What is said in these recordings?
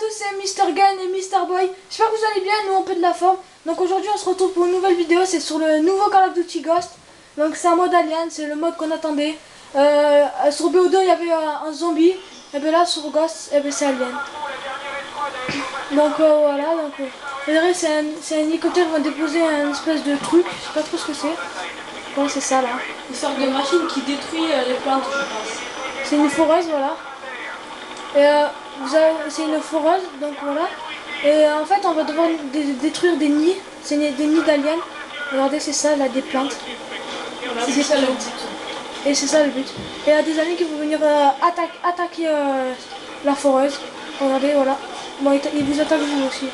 tous, c'est Mr. Gun et Mr. Boy. J'espère que vous allez bien, nous on peut de la forme. Donc aujourd'hui on se retrouve pour une nouvelle vidéo, c'est sur le nouveau Call of Duty Ghost. Donc c'est un mode alien, c'est le mode qu'on attendait. Sur BO2 il y avait un zombie, et bien là sur Ghost, c'est alien. Donc voilà, c'est un hélicoptère qui va déposer un espèce de truc, je sais pas trop ce que c'est. Ouais, c'est ça là. Une sorte de machine qui détruit les plantes, je pense. C'est une foreuse, voilà. Et c'est une foreuse, donc voilà. Et en fait, on va devoir détruire des nids. C'est des nids d'aliens. Regardez, c'est ça, là, des plantes. Voilà, c'est ça le but. Et c'est ça le but. Et il y a des aliens qui vont venir attaquer la foreuse. Regardez, voilà. Bon, ils vous attaquent vous aussi.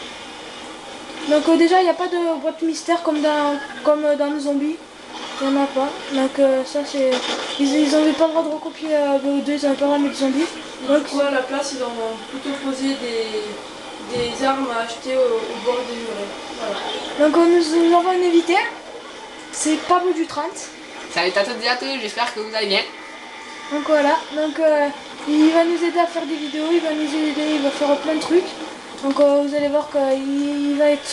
Donc déjà, il n'y a pas de boîte mystère comme dans les zombies. Il n'y en a pas. Donc ça c'est... Ils n'avaient pas le droit de recopier BO2, ils n'avaient pas le droit de mettre zombies. Donc à la place, ils ont plutôt posé des armes à acheter au bord des murets. Voilà. Donc nous avons un invité. C'est Pablo du 30. Salut à toutes et à tous, j'espère que vous allez bien. Donc voilà, il va nous aider à faire des vidéos, il va nous aider, il va faire plein de trucs. Donc vous allez voir qu'il va être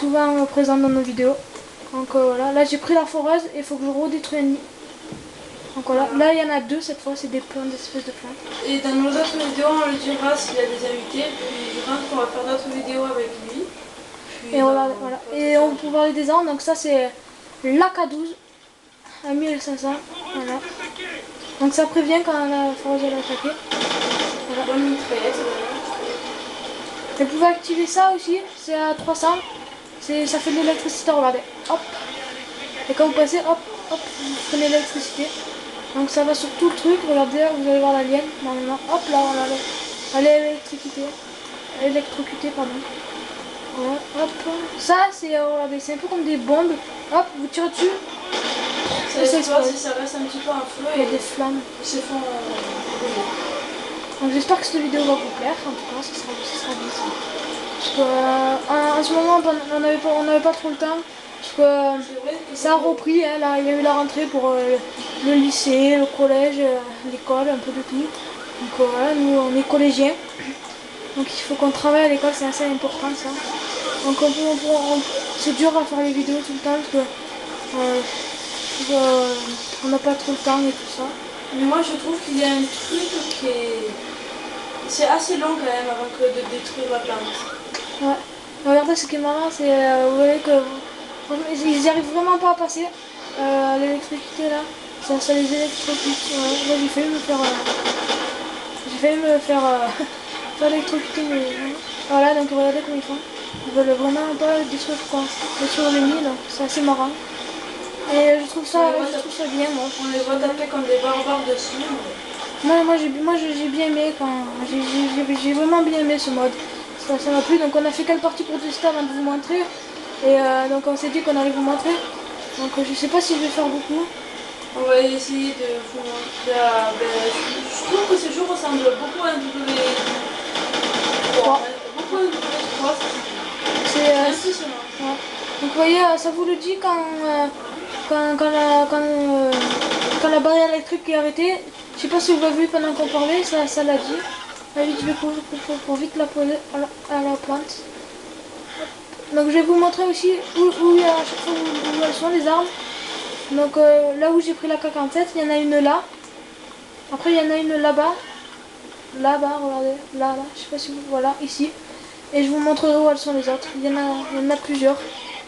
souvent présent dans nos vidéos. Donc voilà, là j'ai pris la foreuse et il faut que je redétruise un nid. Donc voilà, là il y en a deux cette fois, c'est des plantes, des espèces de plantes. Et dans nos autres vidéos, on lui dira s'il y a des invités, puis je pense qu'on va faire d'autres vidéos avec lui. Et voilà. Et on peut parler des armes, donc ça c'est l'AK-12 à 1500. Voilà. Donc ça prévient quand la foreuse est attaquée. Voilà. Bonne mitraillette. Vous pouvez activer ça aussi, c'est à 300. Ça fait de l'électricité, regardez. Hop. Et quand vous passez, hop, vous prenez l'électricité. Donc ça va sur tout le truc, regardez, vous allez voir l'alien, normalement. Hop là, regardez. Elle est électrocutée, pardon. Voilà, hop. Ça, regardez, c'est un peu comme des bombes. Hop, vous tirez dessus. Ça explose et ça reste un petit peu en feu. Il y a des flammes. Ils se font donc j'espère que cette vidéo va vous plaire, en tout cas, ça sera bien ça. Parce que, en ce moment, on n'avait pas trop le temps. Parce que ça a repris, hein, là, il y a eu la rentrée pour le lycée, le collège, l'école, un peu de tout. Donc voilà, nous on est collégiens. Donc il faut qu'on travaille à l'école, c'est assez important ça. Donc c'est dur à faire les vidéos tout le temps parce que on n'a pas trop le temps et tout ça. Mais moi je trouve qu'il y a un truc qui est... C'est assez long quand même avant de détruire la plante. Ouais. Regardez ce qui est marrant, c'est vous voyez que ils n'y arrivent vraiment pas à passer l'électricité là. Ça les électrocute. Là j'ai failli me faire faire électrocuter mais voilà, donc regardez comment ils font. Ils veulent vraiment pas détruire les nids, donc c'est assez marrant. Et je trouve ça bien moi. On les voit taper comme des barbares dessus. Moi j'ai bien aimé j'ai vraiment bien aimé ce mode. Ça m'a plu, donc on a fait quelques parties pour tester avant de vous montrer. Et donc on s'est dit qu'on allait vous montrer. Donc je sais pas si je vais faire beaucoup. On va essayer de vous montrer. Je trouve que ce jeu ressemble beaucoup à un W3. Beaucoup à un W3. C'est impressionnant. Ouais. Donc vous voyez, ça vous le dit quand la barrière électrique est arrêtée. Je sais pas si vous l'avez vu pendant qu'on parlait, ça l'a dit. Allez, je vais pour vite la poser à la plante. Donc je vais vous montrer aussi où elles sont les armes. Donc là où j'ai pris la K47, il y en a une là. Après il y en a une là-bas. Là-bas, regardez. Là, je sais pas si vous... Voilà, ici. Et je vous montrerai où elles sont les autres. Il y en a plusieurs.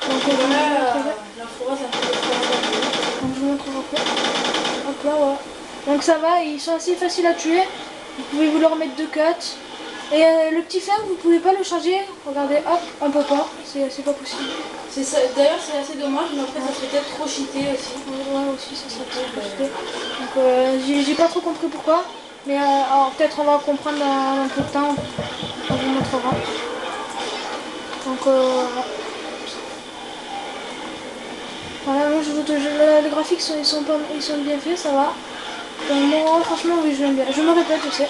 Donc la forêt, c'est un peu donc je vous montrerai après. Hop là, voilà. Donc ça va, ils sont assez faciles à tuer. Vous pouvez vous leur mettre 2 cuts. Et le petit fer, vous pouvez pas le charger. Regardez, hop, on peut pas. C'est pas possible. D'ailleurs, c'est assez dommage, mais après, ça serait peut-être trop cheaté aussi. Ouais, aussi, ça serait trop cheaté. Donc j'ai pas trop compris pourquoi. Mais alors peut-être on va comprendre dans un peu de temps. On vous montrera. Donc voilà, moi les graphiques ils sont bien faits, ça va. Donc moi franchement oui je l'aime bien. Je me répète, je sais.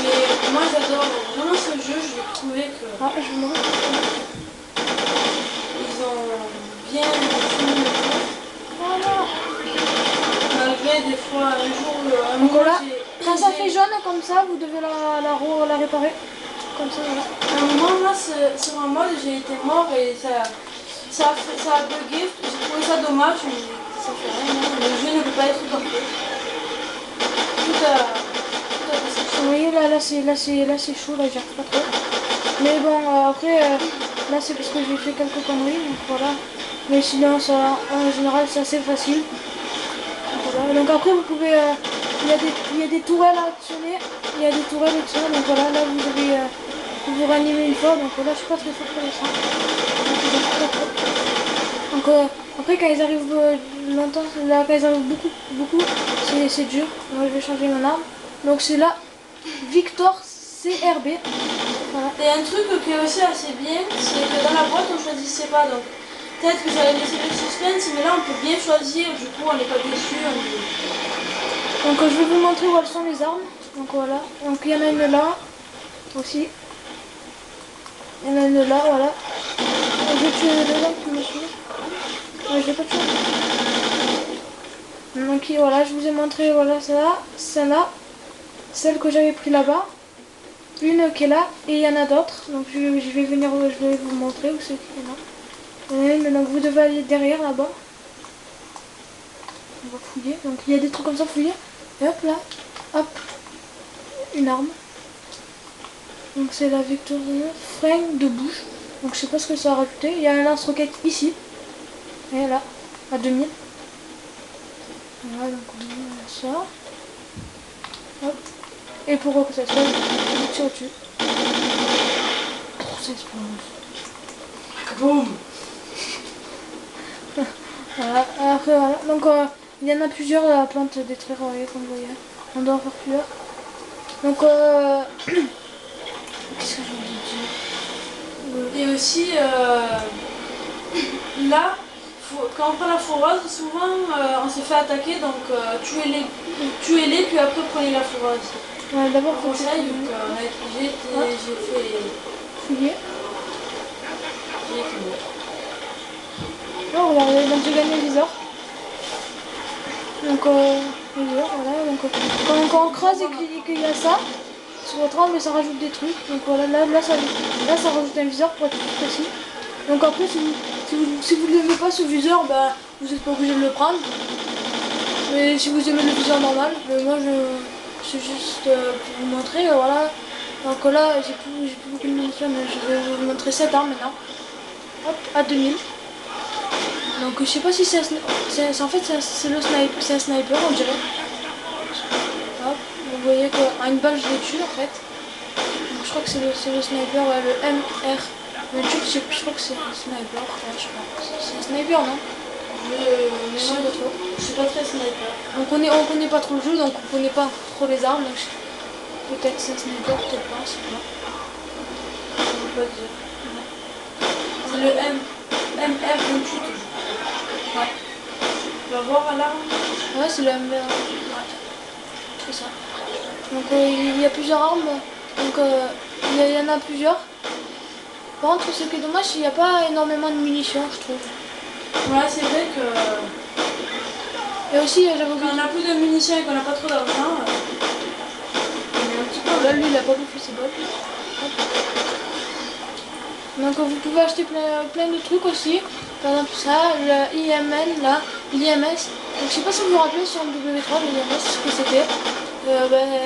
Mais moi j'adore vraiment ce jeu, je l'ai trouvé que... Ah, je me répète. Ils ont bien fini le jeu. Voilà. Malgré des fois un jour, Donc voilà, Quand ça fait jaune comme ça, vous devez la réparer. Comme ça, voilà. À un moment, là, sur un mode, j'ai été mort et ça a bugué. J'ai trouvé ça dommage, mais ça fait rien. Hein. Le jeu ne peut pas être parfait. Tout a passé. Vous voyez, là c'est chaud, là, j'arrive pas trop. Mais bon, après, là, c'est parce que j'ai fait quelques conneries, donc voilà. Mais sinon, ça, en général, c'est assez facile. Voilà. Donc après, vous pouvez... il y a des tourelles à actionner. Il y a des tourelles et tout ça. Donc voilà, là, vous devez vous ranimer une fois. Donc voilà, je suis pas très fort pour ça. Donc après, quand ils arrivent longtemps, là, quand ils arrivent beaucoup, c'est dur. Moi, je vais changer mon arme. Donc c'est là, Victor CRB. Voilà. Et un truc qui est aussi assez bien, c'est que dans la boîte, on choisissait pas. Donc peut-être que ça allait laisser le suspense, mais là, on peut bien choisir. Du coup, on n'est pas déçu. Donc je vais vous montrer où elles sont les armes. Donc voilà. Donc il y en a une là aussi. Il y en a une là, voilà. Je vais tuer les deux là qui me suivent. Ouais, je vais pas tuer. Donc voilà, je vous ai montré voilà celle-là, celle que j'avais pris là-bas, une qui est là et il y en a d'autres. Donc je vais vous montrer où c'est qu'il y en a. Il y en a une, donc vous devez aller derrière là-bas. On va fouiller. Donc il y a des trucs comme ça, fouiller. Et hop là, hop, une arme. Donc c'est la Victor frein de bouche. Donc je sais pas ce que ça a rajouté. Il y a un lance-roquette ici. Et là, à 2000. Voilà, donc on met ça. Hop. Et pour que ça se fasse, je tire au-dessus. Ça explose. Boum. Voilà, après voilà. Donc il y en a plusieurs à la plante détruire, comme vous voyez. On doit en faire plusieurs. Donc qu'est-ce que j'ai envie de dire? Et aussi, là, quand on prend la fourrage, souvent on se fait attaquer, donc tuez-les, puis après prenez la fourrage. Ouais, d'abord faut Conseil, vu j'ai fait. fouiller. J'ai été mort. Oh, regardez, donc j'ai gagné le viseur. Donc viseur, voilà. Donc quand on crase et qu'il y a ça sur votre arme, ça rajoute des trucs. Donc voilà, là ça rajoute un viseur pour être plus précis. Donc après, si vous n'aimez pas ce viseur, bah, vous n'êtes pas obligé de le prendre. Mais si vous aimez le viseur normal, moi c'est juste pour vous montrer, voilà. Donc là, j'ai plus beaucoup de munitions, mais je vais vous montrer cette arme maintenant. Hop, à 2000. Donc je sais pas si c'est en fait c'est un sniper, on dirait. Hop, vous voyez qu'à une balle je l'ai tué en fait. Donc je crois que c'est le sniper, le MR. Le truc, je crois que c'est un sniper. Ouais, je crois. C'est un sniper, non? Je suis pas très sniper. On connaît pas trop le jeu, donc on connaît pas trop les armes. Donc peut-être c'est un sniper, peut-être pas, je sais pas. Je peux pas dire. C'est le MR28. Ouais. Tu vas voir à l'arme. Ouais, c'est le MR. Ouais. C'est ça. Donc il y a plusieurs armes. Donc il y en a plusieurs. Par contre, ce qui est dommage, c'est qu'il n'y a pas énormément de munitions, je trouve. Ouais, c'est vrai que Et aussi, j'avais oublié. quand on a plus de munitions et qu'on n'a pas trop d'argent, On est un petit peu. Là, lui, il a pas bouffé ses balles. Donc, vous pouvez acheter plein de trucs aussi. Par exemple, ça, le IMN, là, l'IMS. Donc, je sais pas si vous vous rappelez sur le W3, l'IMS, ce que c'était.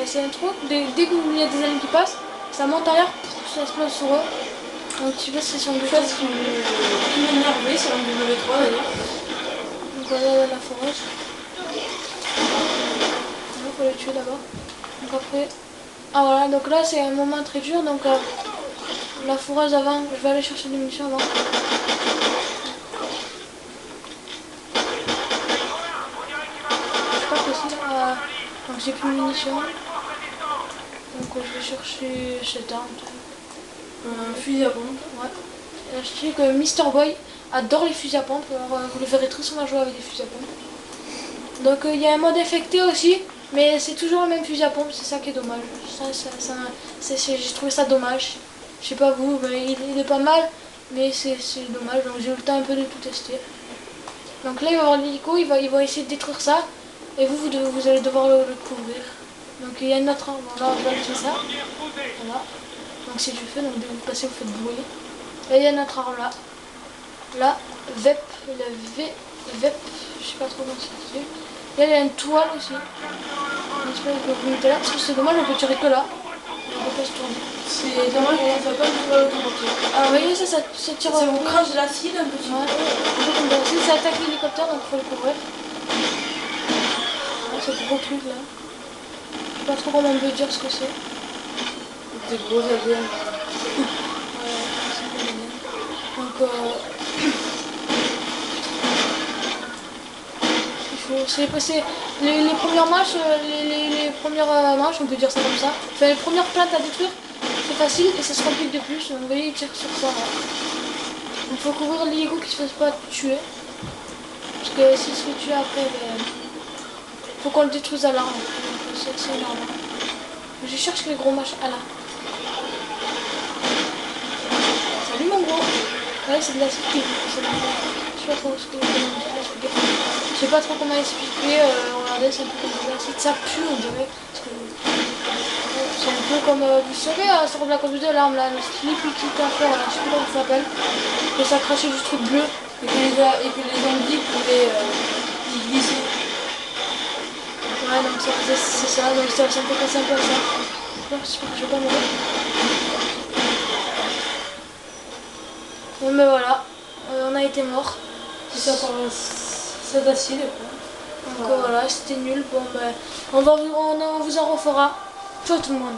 C'est un truc, dès qu'il y a des aliens qui passent, ça monte en l'air, ça explose sur eux. Donc, je sais pas si c'est sur le chose qui m'énervait sur un W3 d'ailleurs. Donc voilà la forage. Il faut les tuer d'abord. Donc après. Ah voilà, donc là c'est un moment très dur. Donc la fourrage avant, je vais aller chercher des munitions avant. Je crois que si là. Donc j'ai plus de munitions. Donc je vais chercher cette arme. Un fusil à pompe. Ouais. Et je sais que Mister Boy adore les fusils à pompe. Alors vous le verrez très souvent jouer avec des fusils à pompe. Donc il y a un mode infecté aussi. Mais c'est toujours le même fusil à pompe, c'est ça qui est dommage. J'ai trouvé ça dommage. Je sais pas vous, mais il est pas mal, mais c'est dommage. Donc j'ai eu le temps un peu de tout tester. Donc là il va y avoir l'hélico, il va essayer de détruire ça. Et vous allez devoir le couvrir. Donc il y a une autre arme, là on va lancer ça. Voilà. Donc c'est du feu, donc dès que vous passez vous faites bruit. Et il y a une autre arme là. Là, VEP, VEP, je sais pas trop comment ça se fait. Et il y a une toile aussi. J'espère que vous mettez là, parce que c'est dommage, on peut tirer que là. On peut pas se tourner. C'est dommage qu'on ne soit pas du tout à l'autoportée. Ah vous voyez ça tire Ça vous crache de l'acide un petit ouais, un peu comme ça. Ça attaque l'hélicoptère, donc il faut le couvrir. Ah, ce gros truc là. Je sais pas trop comment on peut dire ce que c'est. Des gros avions. Donc c'est passé les premières manches, les premières manches, on peut dire ça comme ça. Enfin, les premières plaintes à détruire, c'est facile et ça se complique de plus. Donc, vous voyez, il tire sur ça. Il faut couvrir l'hélico qui se fasse pas tuer. Parce que s'il se fait tuer après, faut qu'on le détruise à l'arme. C'est énorme. Je cherche les gros machins. Ah là. Salut mon gros. Ouais, c'est de l'acide qui est. Je sais pas trop ce que je sais pas trop comment expliquer. Regardez, c'est un peu comme de l'acide. Ça pue, on dirait. C'est un peu comme. Vous savez, sur Black Ops 2, l'arme là, le slip liquidateur, je sais plus comment ça s'appelle. Que ça crachait du truc bleu. Et que les zombies pouvaient y glisser. Ouais, donc c'est ça. Donc ça me fait passer un peu à ça. J'espère que je vais pas mourir. Bon, mais voilà. On a été mort. C'est ça par cet acide. Donc voilà, c'était nul. Bon, ben, on vous en refera. Ciao tout le monde.